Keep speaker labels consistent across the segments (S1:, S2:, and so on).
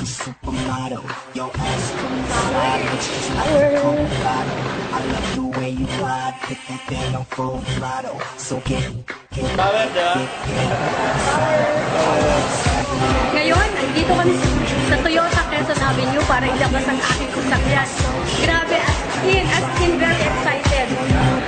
S1: supermodel. Your ass from the side looks just like a Colorado. I love the way you glide, put that thing on full throttle. So get
S2: Ngayon, nandito kami sa Toyota Quezon Avenue para ilabas ang aking sasakyan. Grabe, as in very excited.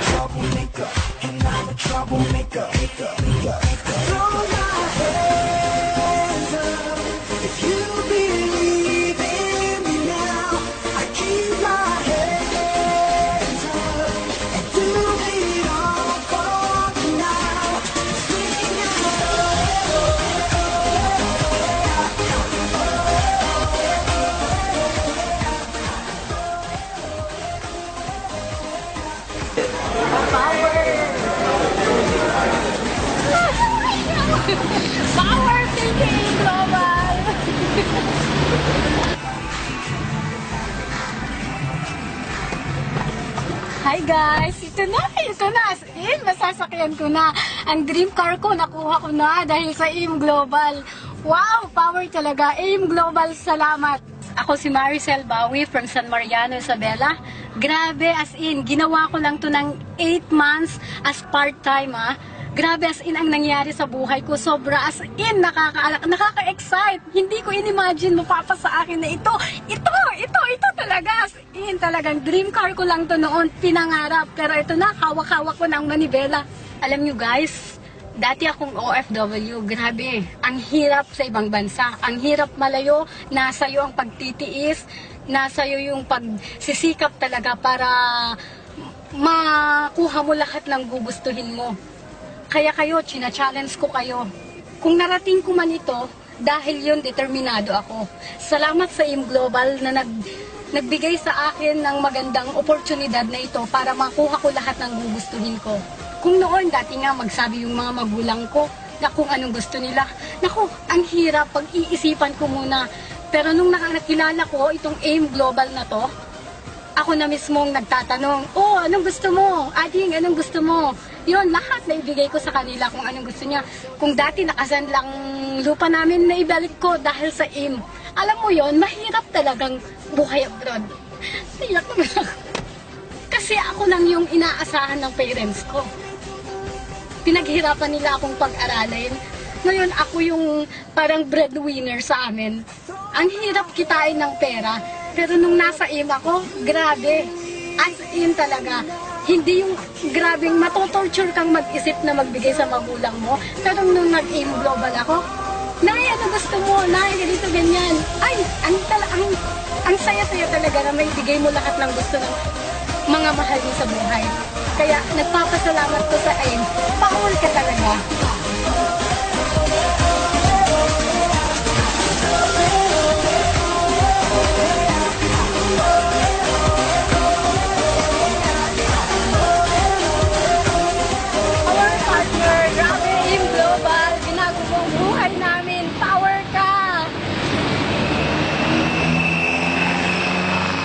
S1: troublemaker, and I'm a troublemaker. Throw your hands up if you believe in me now. I keep my hands up and do it all for me now. Sing
S2: Power thinking global! Hi guys! Ito na! As in, masasakyan ko na. Ang dream car ko, nakuha ko na dahil sa AIM Global. Wow! Power talaga. AIM Global, salamat! Ako si Maricel Bawi from San Mariano, Isabela. Grabe, as in, ginawa ko lang to ng 8 months as part-time, ha. Grabe, as in, ang nangyari sa buhay ko. Sobra, as in, nakaka-excite. Hindi ko in-imagine mapapa sa akin na ito talaga. As in, talagang dream car ko lang to noon, pinangarap. Pero ito na, hawak-hawak ko ng manibela. Alam nyo guys, dati akong OFW, grabe, ang hirap sa ibang bansa. Ang hirap malayo, nasa iyo ang pagtitiis, nasa iyo yung pagsisikap talaga para makuha mo lahat ng gugustuhin mo. Kaya kayo, china-challenge ko kayo. Kung narating ko man ito, dahil yun, determinado ako. Salamat sa AIM Global na nagbigay sa akin ng magandang oportunidad na ito para makuha ko lahat ng gugustuhin ko. Kung noon, dati nga magsabi yung mga magulang ko na kung anong gusto nila. Naku, ang hirap, pag-iisipan ko muna. Pero nung nakilala ko itong AIM Global na to, ako na mismong nagtatanong, oh, anong gusto mo? Ading, anong gusto mo? Yun, lahat na ibigay ko sa kanila kung anong gusto niya. Kung dati nakasan lang lupa namin, na ibalik ko dahil sa AIM. Alam mo yon, mahirap talagang buhay abroad. Iyak naman ako. Kasi ako lang yung inaasahan ng parents ko. Pinaghirapan nila akong pag-aralin. Ngayon, ako yung parang breadwinner sa amin. Ang hirap kitain ng pera. Pero nung nasa AIM ako, grabe. As in talaga. Hindi yung grabing matotorture kang mag-isip na magbigay sa magulang mo. Pero nung nag-AIM Global ako, Nay, ano gusto mo? Nay, ganito, ganyan. Ay, ang saya-saya talaga na may bigay mo lahat ng gusto ng mga mahal mo sa buhay. Kaya nagpapasalamat ko sa AIM. Power ka talaga.